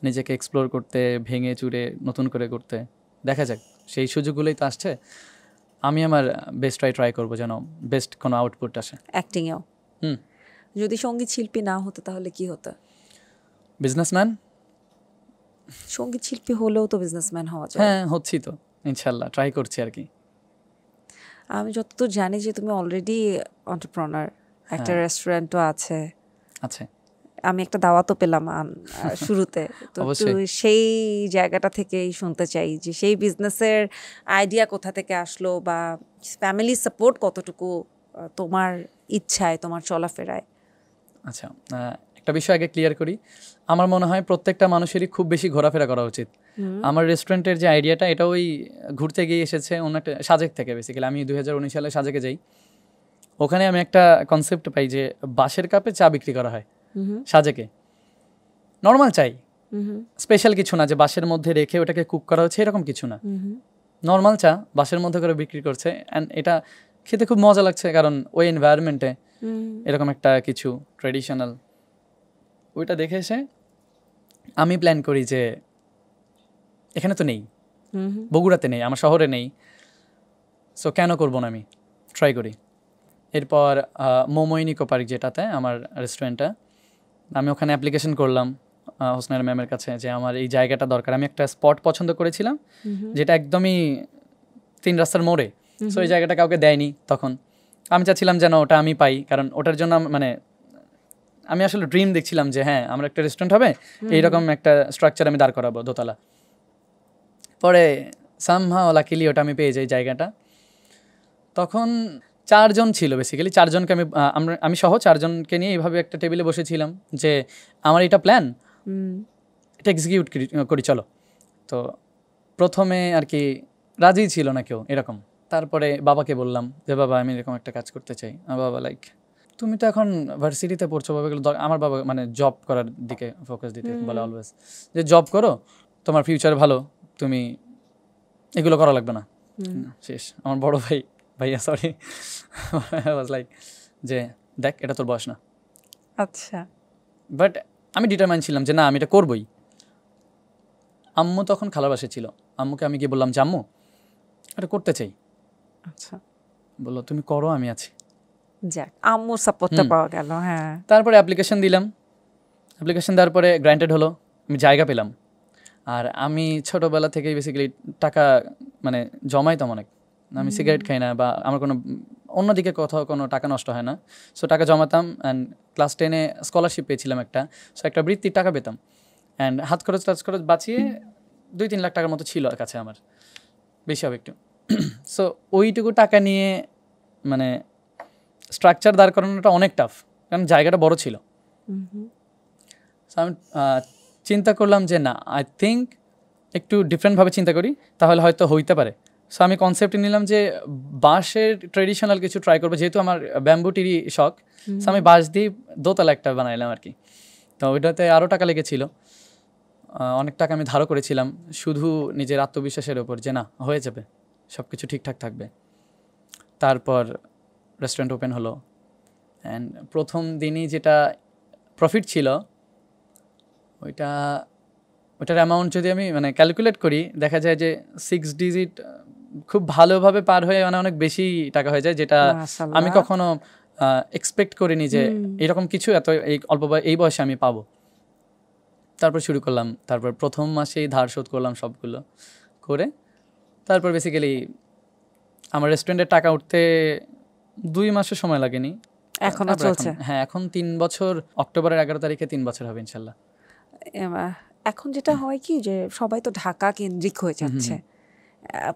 নিজেকে এক্সপ্লোর করতে, ভেঙে চুরে নতুন করে করতে। দেখা যাক, সেই সুযোগগুলোই তো আসছে। আমি আমার বেস্টটাই ট্রাই করবো যেন বেস্ট কোনো আউটপুট আসে। অ্যাক্টিংয়েও যদি সঙ্গীত শিল্পী না হতো তাহলে কি হতো? বিজনেসম্যান। সঙ্গীত শিল্পী হলেও তো বিজনেসম্যান হওয়া যায়। হ্যাঁ, হচ্ছি তো ইনশাল্লাহ, ট্রাই করছি আর কি। আমি যতদূর জানি যে তুমি অলরেডি এন্টারপ্রেনার, একটা রেস্টুরেন্টও আছে। আচ্ছা, আমি একটা দাওয়াতও পেলাম শুরুতে। তো সেই জায়গাটা থেকেই শুনতে চাই যে সেই বিজনেসের আইডিয়া কোথা থেকে আসলো, বা ফ্যামিলি সাপোর্ট কতটুকু তোমার ইচ্ছায়, তোমার চলাফেরায়। আচ্ছা, একটা বিষয় আগে ক্লিয়ার করি। আমার মনে হয় প্রত্যেকটা মানুষেরই খুব বেশি ঘোরাফেরা করা উচিত। আমার রেস্টুরেন্টের যে আইডিয়াটা, এটা ওই ঘুরতে গিয়ে এসেছে অন্য একটা সাজেক থেকে। বেসিক্যালি আমি 2019 সালে সাজেকে যাই, ওখানে আমি একটা কনসেপ্ট পাই যে বাঁশের কাপে চা বিক্রি করা হয় সাজেকে। নর্মাল চাই, স্পেশাল কিছু না যে বাঁশের মধ্যে রেখে ওটাকে কুক করা হচ্ছে, এরকম কিছু না। নর্মাল চা বাঁশের মধ্যে করে বিক্রি করছে, অ্যান্ড এটা খেতে খুব মজা লাগছে, কারণ ওই এনভায়রনমেন্টে এরকম একটা কিছু ট্রেডিশনাল, ওইটা দেখে এসে আমি প্ল্যান করি যে এখানে তো নেই, বগুড়াতে নেই, আমার শহরে নেই, সো কেন করবো না, আমি ট্রাই করি। এরপর মোমোই নিকো পার্ক, যেটাতে আমার রেস্টুরেন্টটা, আমি ওখানে অ্যাপ্লিকেশন করলাম হোসনাইর ম্যামের কাছে যে আমার এই জায়গাটা দরকার। আমি একটা স্পট পছন্দ করেছিলাম যেটা একদমই 3 রাস্তার মোড়ে, সো এই জায়গাটা কাউকে দেয়নি তখন। আমি চাচ্ছিলাম যেন ওটা আমি পাই, কারণ ওটার জন্য মানে আমি আসলে ড্রিম দেখছিলাম যে হ্যাঁ আমার একটা রেস্টুরেন্ট হবে, এইরকম একটা স্ট্রাকচার আমি দাঁড় করাবো দোতলা। পরে সামহাও লাকিলি ওটা আমি পেয়ে যাই জায়গাটা। তখন 4 জন ছিল, বেসিক্যালি 4 জনকে আমি সহ 4 জনকে নিয়ে এইভাবে একটা টেবিলে বসেছিলাম যে আমার এটা প্ল্যান, এটা এক্সিকিউট করি চলো। তো প্রথমে আর কি রাজি ছিল না কেউ এরকম। তারপরে বাবাকে বললাম যে বাবা আমি এরকম একটা কাজ করতে চাই। আমার বাবা লাইক তুমি তো এখন ভার্সিটিতে পড়ছো, বাবা এগুলো আমার বাবা মানে জব করার দিকে ফোকাস দিতে বলে অলওয়েজ, যে জব করো, তোমার ফিউচার ভালো, তুমি এগুলো করা লাগবে না। শেষ। আমার বড় ভাইয়া সরি ওয়াজ লাইক যে দেখ এটা তোর বয়স না। আচ্ছা, বাট আমি ডিটারমাইন্ড ছিলাম যে না আমি এটা করবই। আম্মু তখন খালার বাসায় ছিল, আম্মুকে আমি গিয়ে বললাম যে আম্মু এটা করতে চাই। আচ্ছা, বললো তুমি করো, আমি আছি। যাক, আম্মুর সাপোর্টটা পাওয়া গেল। হ্যাঁ, তারপরে অ্যাপ্লিকেশন দিলাম, অ্যাপ্লিকেশন দেওয়ার পরে গ্র্যান্টেড হলো, আমি জায়গা পেলাম। আর আমি ছোটোবেলা থেকেই বেসিক্যালি টাকা মানে জমাইতাম অনেক। আমি সিগারেট খাই না বা আমার কোনো অন্যদিকে কোথাও কোনো টাকা নষ্ট হয় না, সো টাকা জমাতাম। অ্যান্ড ক্লাস 10-এ স্কলারশিপ পেয়েছিলাম একটা, সো একটা বৃত্তির টাকা পেতাম। অ্যান্ড হাত খরচ বাঁচিয়ে 2-3 লাখ টাকার মতো ছিল কাছে আমার, বেশি হবে একটু। সো ওইটুকু টাকা নিয়ে মানে স্ট্রাকচার দাঁড় করানোটা অনেক টাফ, কারণ জায়গাটা বড় ছিল। সো আমি চিন্তা করলাম যে না, আই থিঙ্ক একটু ডিফারেন্টভাবে চিন্তা করি, তাহলে হয়তো হইতে পারে। সো আমি কনসেপ্ট নিলাম যে বাঁশের ট্রেডিশনাল কিছু ট্রাই করবো, যেহেতু আমার ব্যাম্বুটিরই শখ। সো আমি বাঁশ দিয়ে দোতলা একটা বানাইলাম আর কি। তো ওইটাতে আরও টাকা লেগেছিল, অনেক টাকা আমি ধারও করেছিলাম, শুধু নিজের আত্মবিশ্বাসের ওপর যে না হয়ে যাবে, সব কিছু ঠিকঠাক থাকবে। তারপর রেস্টুরেন্ট ওপেন হলো, অ্যান্ড প্রথম দিনই যেটা প্রফিট ছিল ওইটার অ্যামাউন্ট যদি আমি মানে ক্যালকুলেট করি, দেখা যায় যে 6 ডিজিট খুব ভালোভাবে পার হয়ে মানে অনেক বেশি টাকা হয়ে যায়, যেটা আমি কখনো এক্সপেক্ট করিনি যে এরকম কিছু এত এই বয়সে আমি পাবো। তারপর শুরু করলাম, তারপর প্রথম মাসেই ধার শোধ করলাম সবগুলো করে। তারপর বেসিক্যালি আমার রেস্টুরেন্টের টাকা উঠতে 2 মাসের সময় লাগেনি, এখনো চলছে। হ্যাঁ, এখন 3 বছর, অক্টোবরের 11 তারিখে 3 বছর হবে ইনশাল্লাহ। এখন যেটা হয় কি যে সবাই তো ঢাকা কেন্দ্রিক হয়ে যাচ্ছে,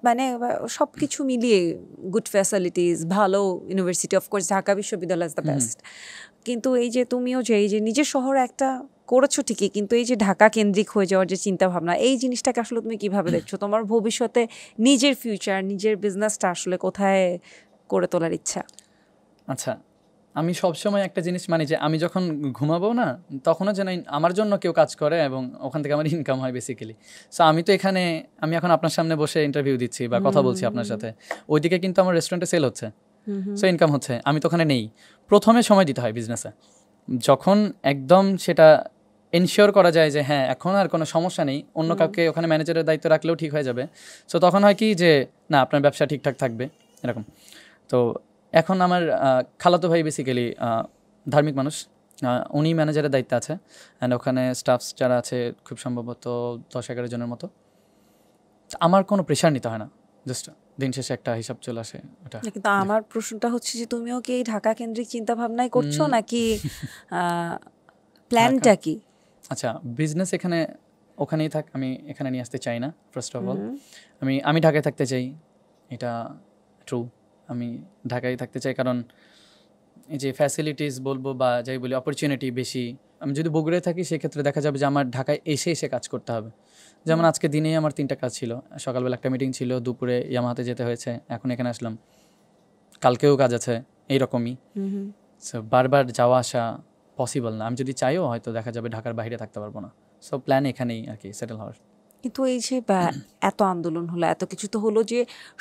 মানে সব কিছু মিলিয়ে গুড ফ্যাসিলিটিস, ভালো ইউনিভার্সিটি, অফকোর্স ঢাকা বিশ্ববিদ্যালয় ইজ দ্য বেস্ট, কিন্তু এই যে তুমিও যে এই যে নিজের শহরে একটা করেছো ঠিকই, কিন্তু এই যে ঢাকা কেন্দ্রিক হয়ে যাওয়ার যে চিন্তা ভাবনা, এই জিনিসটাকে আসলে তুমি কিভাবে দেখছো? তোমার ভবিষ্যতে নিজের ফিউচার, নিজের বিজনেসটা আসলে কোথায় করে তোলার ইচ্ছা? আচ্ছা, আমি সবসময় একটা জিনিস মানি যে আমি যখন ঘুমাবো না, তখনও যেন আমার জন্য কেউ কাজ করে এবং ওখান থেকে আমার ইনকাম হয় বেসিক্যালি। সো আমি তো এখানে, আমি এখন আপনার সামনে বসে ইন্টারভিউ দিচ্ছি বা কথা বলছি আপনার সাথে, ওইদিকে কিন্তু আমার রেস্টুরেন্টে সেল হচ্ছে, সো ইনকাম হচ্ছে, আমি তো ওখানে নেই। প্রথমে সময় দিতে হয় বিজনেসে, যখন একদম সেটা এনশিওর করা যায় যে হ্যাঁ এখন আর কোনো সমস্যা নেই, অন্য কাউকে ওখানে ম্যানেজারের দায়িত্ব রাখলেও ঠিক হয়ে যাবে, সো তখন হয় কি যে না আপনার ব্যবসা ঠিকঠাক থাকবে এরকম। তো এখন আমার খালাতো ভাই বেসিক্যালি ধার্মিক মানুষ, উনি ম্যানেজারের দায়িত্বে আছে, অ্যান্ড ওখানে স্টাফস যারা আছে খুব সম্ভবত 10-11 জনের মতো। আমার কোনো প্রেশার নিতে হয় না, জাস্ট দিন শেষে একটা হিসাব চলে আসে ওটা। কিন্তু আমার প্রশ্নটা হচ্ছে যে তুমিও কি এই ঢাকা কেন্দ্রিক চিন্তা ভাবনাই করছো নাকি প্ল্যানটা কি? আচ্ছা, বিজনেস এখানে ওখানেই থাক, আমি এখানে নিয়ে আসতে চাই না। ফার্স্ট অফ অল আমি ঢাকায় থাকতে চাই, এটা ট্রু, আমি ঢাকায় থাকতে চাই, কারণ এই যে ফ্যাসিলিটিস বলবো বা যাই বলি অপরচুনিটি বেশি। আমি যদি বগুড়ায় থাকি সেক্ষেত্রে দেখা যাবে যে আমার ঢাকায় এসে কাজ করতে হবে। যেমন আজকে দিনেই আমার 3টা কাজ ছিল, সকালবেলা একটা মিটিং ছিল, দুপুরে ইয়ামাহাতে যেতে হয়েছে, এখন এখানে আসলাম, কালকেও কাজ আছে, এইরকমই। সো বারবার যাওয়া আসা পসিবল না, আমি যদি চাইও হয়তো দেখা যাবে ঢাকার বাইরে থাকতে পারবো না। সো প্ল্যান এখানেই আর কি সেটেল হওয়ার। কিন্তু এই যে এত আন্দোলন হলো, এত কিছু তো হলো যে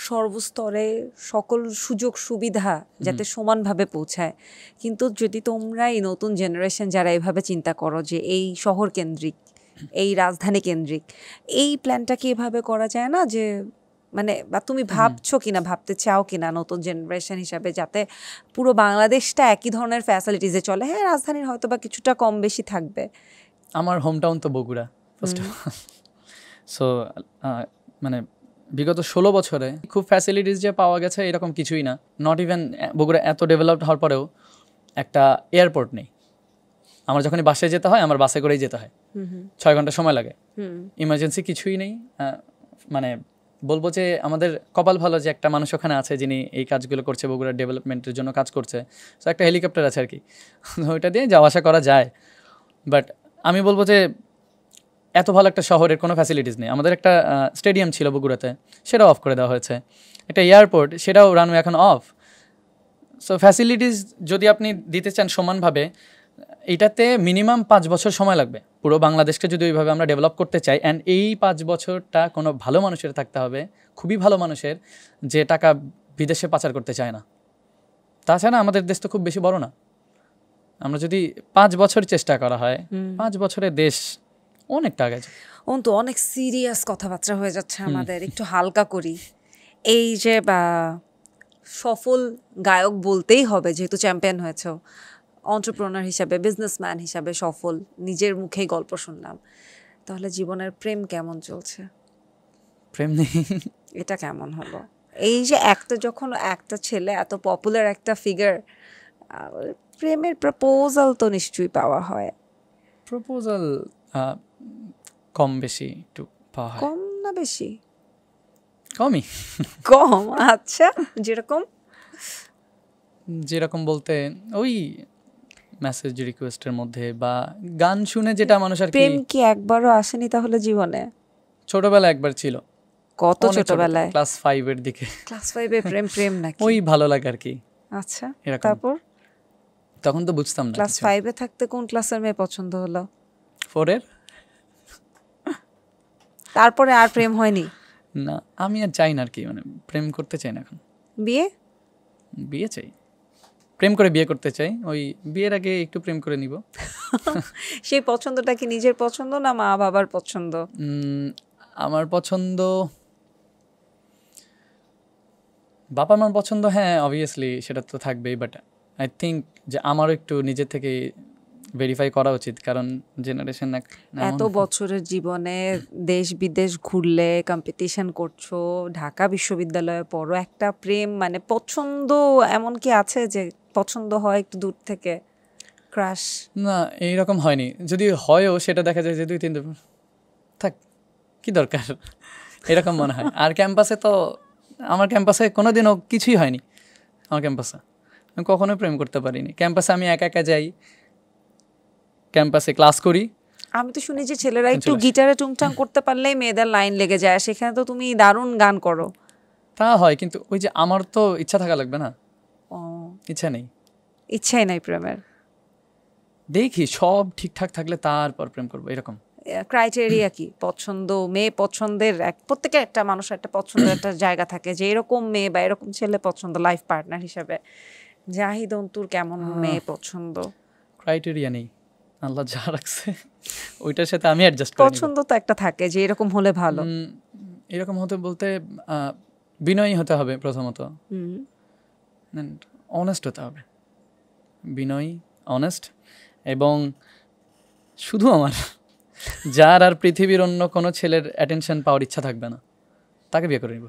সর্বস্তরে সকল সুযোগ সুবিধা যাতে সমানভাবে পৌঁছায়, কিন্তু যদি তোমরা এই নতুন জেনারেশন যারা এভাবে চিন্তা করো যে এই শহর কেন্দ্রিক, এই রাজধানী কেন্দ্রিক, এই প্ল্যানটা কি এভাবে করা যায় না যে মানে, বা তুমি ভাবছো কিনা, ভাবতে চাও কিনা নতুন জেনারেশন হিসাবে, যাতে পুরো বাংলাদেশটা একই ধরনের ফ্যাসিলিটিসে চলে? হ্যাঁ, রাজধানীর হয়তো বা কিছুটা কম বেশি থাকবে। আমার হোমটাউন তো বগুড়া ফার্স্ট, সো মানে বিগত 16 বছরে খুব ফ্যাসিলিটিস যে পাওয়া গেছে এরকম কিছুই না। নট ইভেন বগুড়া এত ডেভেলপড হওয়ার পরেও একটা এয়ারপোর্ট নেই। আমার যখনই বাসে যেতে হয় আমার বাসে করেই যেতে হয়, 6 ঘন্টা সময় লাগে, ইমার্জেন্সি কিছুই নেই। মানে বলবো যে আমাদের কপাল ভালো যে একটা মানুষ ওখানে আছে যিনি এই কাজগুলো করছে, বগুড়ার ডেভেলপমেন্টের জন্য কাজ করছে। সো একটা হেলিকপ্টার আছে আর কি, ওইটা দিয়ে যাওয়া আসা করা যায়। বাট আমি বলবো যে এত ভালো একটা শহরের কোনো ফ্যাসিলিটিস নেই। আমাদের একটা স্টেডিয়াম ছিল বগুড়াতে, সেটাও অফ করে দেওয়া হয়েছে, একটা এয়ারপোর্ট, সেটাও রানওয়ে এখন অফ। সো ফ্যাসিলিটিস যদি আপনি দিতে চান সমানভাবে, এটাতে মিনিমাম 5 বছর সময় লাগবে। পুরো বাংলাদেশকে যদি ওইভাবে আমরা ডেভেলপ করতে চাই, অ্যান্ড এই 5 বছরটা কোনো ভালো মানুষের থাকতে হবে, খুবই ভালো মানুষের, যে টাকা বিদেশে পাচার করতে চায় না। তাছাড়া আমাদের দেশ তো খুব বেশি বড় না, আমরা যদি 5 বছর চেষ্টা করা হয়, 5 বছরে দেশ অনেক টাকা আছে। তো অনেক সিরিয়াস কথাবার্তা হয়ে যাচ্ছে আমাদের, একটু হালকা করি। এই যে সফল গায়ক বলতেই হবে, যেহেতু চ্যাম্পিয়ন হয়েছে, এন্টারপ্রেনার হিসাবে, বিজনেসম্যান হিসাবে সফল, নিজের মুখেই গল্প শুনলাম, তাহলে জীবনের প্রেম কেমন চলছে? প্রেম নেই, এটা কেমন হলো? এই যে যখন একটা ছেলে এত পপুলার একটা ফিগার, প্রেমের প্রপোজাল তো নিশ্চয়ই পাওয়া হয়। প্রপোজাল কম বেশি একটু পাওয়া হয়। কম না বেশি? কমই। কম? আচ্ছা, যেরকম যেরকম বলতে ওই মেসেজ রিকোয়েস্টের মধ্যে বা গান শুনে যেটা মানুষ আর কি। প্রেম কি একবারও আসেনি তাহলে জীবনে? ছোটবেলায় একবার ছিল। কত ছোটবেলায়? ক্লাস 5 এর দিকে। ক্লাস 5 এ প্রেম নাকি? ওই ভালো লাগে আর কি। আচ্ছা, এরকম। তারপর তখন তো বুঝতাম না। ক্লাস 5 এ থাকতে কোন ক্লাসের মেয়ে পছন্দ হলো? 4 এর। তারপরে আর প্রেম হয়নি? না, আমি আর চাই না আর কি, মানে প্রেম করতে চাই না এখন। বিয়ে চাই, প্রেম করে বিয়ে করতে চাই। ওই বিয়ের আগে একটু প্রেম করে নিব। সেই পছন্দটা কি নিজের পছন্দ না মা বাবার পছন্দ? আমার পছন্দ, বাবা মার পছন্দ, হ্যাঁ অবভিয়াসলি সেটা তো থাকবেই, বাট আই থিঙ্ক যে আমারও একটু নিজে থেকে ভেরিফাই করা উচিত, কারণ জেনারেশন এত বছরের জীবনে দেশ বিদেশ ঘুরলে, কম্পিটিশন করছো, ঢাকা বিশ্ববিদ্যালয়ে পড়ো, একটা প্রেম মানে পছন্দ এমন কি আছে যে পছন্দ হয় একটু দূর থেকে, ক্রাশ? না, এইরকম হয়নি। যদি হয়ও সেটা দেখা যায় যে 2-3 দিন থাক, কি দরকার, এরকম মনে হয়। আর ক্যাম্পাসে তো, আমার ক্যাম্পাসে কোনোদিনও কিছুই হয়নি। আমার ক্যাম্পাসে আমি কখনোই প্রেম করতে পারিনি। ক্যাম্পাসে আমি একা একা যাই, ক্যাম্পাসে ক্লাস করি। আমি তো শুনি যে ছেলেরা একটু গিটারে টুংটাং করতে পারলেই মেয়েদের লাইন লেগে যায়, সেখানে তো তুমি দারুণ গান করো। তা হয়, কিন্তু ওই যে আমার তো ইচ্ছা থাকা লাগবে না। ইচ্ছা নেই, ইচ্ছাই নাই প্রেমের। দেখি সব ঠিকঠাক থাকলে তারপর প্রেম করবো, এরকম। ক্রাইটেরিয়া কি? পছন্দ, মেয়ে পছন্দের প্রত্যেকের একটা মানুষের একটা পছন্দের একটা জায়গা থাকে যে এরকম মেয়ে বা এরকম ছেলে পছন্দ লাইফ পার্টনার হিসেবে। জাহিদ অন্তুর কেমন মেয়ে পছন্দ? ক্রাইটেরিয়া নেই, আল্লাহ যা রাখছে ওইটার সাথে আমি অ্যাডজাস্ট করি। পছন্দ তো একটা থাকে যে এরকম হলে ভালো। এরকম হতে বলতে বিনয়ী হতে হবে প্রথমত, অনেস্ট হতে হবে। বিনয়ী, অনেস্ট, এবং শুধু আমার, যার আর পৃথিবীর অন্য কোনো ছেলের অ্যাটেনশন পাওয়ার ইচ্ছা থাকবে না, তাকে বিয়ে করে নিব।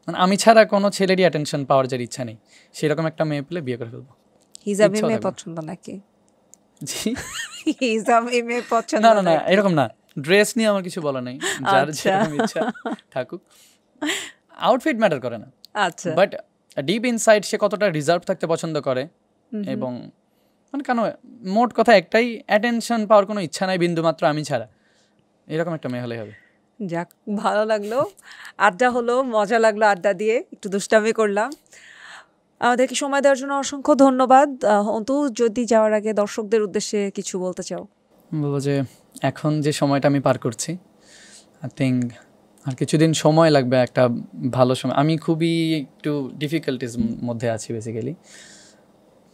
মানে আমি ছাড়া কোনো ছেলেরই অ্যাটেনশন পাওয়ার যার ইচ্ছা নেই, সেরকম একটা মেয়ে পেলে বিয়ে করে ফেলবো। হিজাবি মেয়ে পছন্দ নাকি? জি, হিজাবি মেয়ে পছন্দ? না না না, এরকম না। ড্রেস নিয়ে আমার কিছু বলা নেই, যার যেরকম ইচ্ছা থাকুক, আউটফিট ম্যাটার করে না। আচ্ছা, বাট ডিপ ইনসাইড সে কতটা রিজার্ভ থাকতে পছন্দ করে, এবং মানে কেন, মোট কথা একটাই, অ্যাটেনশন পাওয়ার কোনো ইচ্ছা নাই বিন্দুমাত্র আমি ছাড়া, এরকম একটা মেয়ে হলেই হবে। যাক, ভালো লাগলো, আড্ডা হলো, মজা লাগলো, আড্ডা দিয়ে একটু দুষ্টামি করলাম। আমাদেরকে সময় দেওয়ার জন্য অসংখ্য ধন্যবাদ। অন্তু, যদি যাওয়ার আগে দর্শকদের উদ্দেশ্যে কিছু বলতে চাও? বলবো যে এখন যে সময়টা আমি পার করছি, আই থিঙ্ক আর কিছুদিন সময় লাগবে একটা ভালো সময়। আমি খুবই একটু ডিফিকাল্টিস মধ্যে আছি বেসিক্যালি।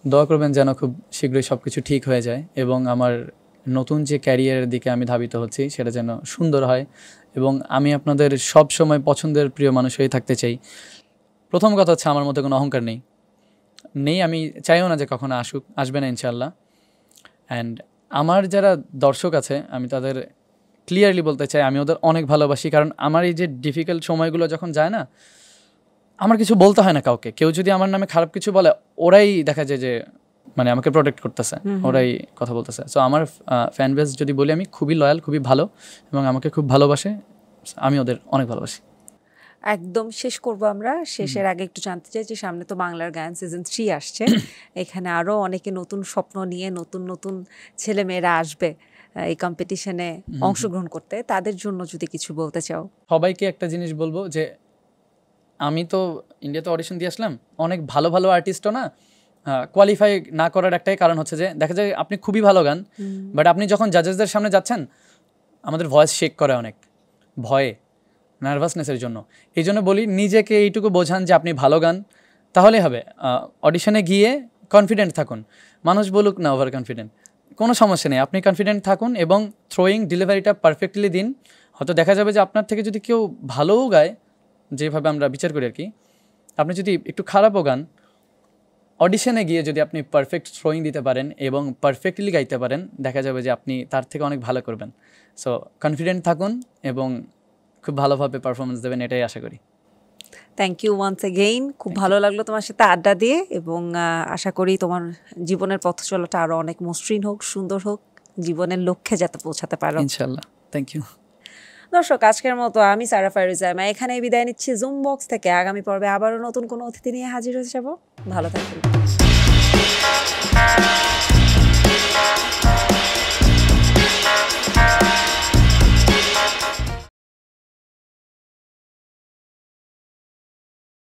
দোয়া করবেন যেন খুব শীঘ্রই সব কিছু ঠিক হয়ে যায়, এবং আমার নতুন যে ক্যারিয়ারের দিকে আমি ধাবিত হচ্ছি সেটা যেন সুন্দর হয়, এবং আমি আপনাদের সব সময় পছন্দের প্রিয় মানুষ হয়ে থাকতে চাই। প্রথম কথা হচ্ছে, আমার মধ্যে কোনো অহংকার নেই, আমি চাইও না যে কখনো আসবে না ইনশাল্লাহ। অ্যান্ড আমার যারা দর্শক আছে, আমি তাদের ক্লিয়ারলি বলতে চাই আমি ওদের অনেক ভালোবাসি, কারণ আমার এই যে ডিফিকাল্ট সময়গুলো যখন যায় না, আমার কিছু বলতে হয় না কাউকে। কেউ যদি আমার নামে খারাপ কিছু বলে, ওরাই দেখা যায় যে মানে আমাকে প্রোটেক্ট করতেছে, ওরাই কথা বলতেছে। সো আমার ফ্যান বেস যদি বলি, আমি খুবই লয়াল, খুবই ভালো, এবং আমাকে খুব ভালোবাসে, আমি ওদের অনেক ভালোবাসি। একদম শেষ করব আমরা। শেষের আগে একটু জানতে চাই যে সামনে তো বাংলার গান সিজন 3 আসছে, এখানে আরও অনেকে নতুন স্বপ্ন নিয়ে নতুন নতুন ছেলেমেয়েরা আসবে এই কম্পিটিশনে অংশগ্রহণ করতে, তাদের জন্য যদি কিছু বলতে চাও? সবাইকে একটা জিনিস বলবো যে আমি তো ইন্ডিয়াতে অডিশন দিয়ে আসলাম, অনেক ভালো ভালো আর্টিস্টও না কোয়ালিফাই না করার একটাই কারণ হচ্ছে যে দেখা যায় আপনি খুবই ভালো গান, বাট আপনি যখন জাজেসদের সামনে যাচ্ছেন, আমাদের ভয়েস শেক করে অনেক ভয়ে, নার্ভাসনেসের জন্য। এই জন্য বলি, নিজেকে এইটুকু বোঝান যে আপনি ভালো গান, তাহলে হবে। অডিশনে গিয়ে কনফিডেন্ট থাকুন, মানুষ বলুক না ওভার কনফিডেন্ট, কোনো সমস্যা নেই, আপনি কনফিডেন্ট থাকুন এবং থ্রোয়িং ডেলিভারিটা পারফেক্টলি দিন। হয়তো দেখা যাবে যে আপনার থেকে যদি কেউ ভালোও গায়, যেভাবে আমরা বিচার করি আর কি, আপনি যদি একটু খারাপও গান, অডিশনে গিয়ে যদি আপনি পারফেক্ট থ্রোয়িং দিতে পারেন এবং পারফেক্টলি গাইতে পারেন, দেখা যাবে যে আপনি তার থেকে অনেক ভালো করবেন। সো কনফিডেন্ট থাকুন এবং খুব ভালোভাবে পারফরমেন্স দেবেন, এটাই আশা করি। থ্যাংক ইউ ওয়ান্স এগেইন, খুব ভালো লাগলো তোমার সাথে আড্ডা দিয়ে, এবং আশা করি তোমার জীবনের পথ চলাটা আরও অনেক মসৃণ হোক, সুন্দর হোক, জীবনের লক্ষ্যে যাতে পৌঁছাতে পারো ইনশাআল্লাহ। Thank you. দর্শক, আজকের মতো আমি সারা ফায়রুজা এখানেই বিদায় নিচ্ছি জুম বক্স থেকে। আগামী পর্বে আবারও নতুন কোনো অতিথি নিয়ে হাজির হয়ে যাব। ভালো থাকবেন।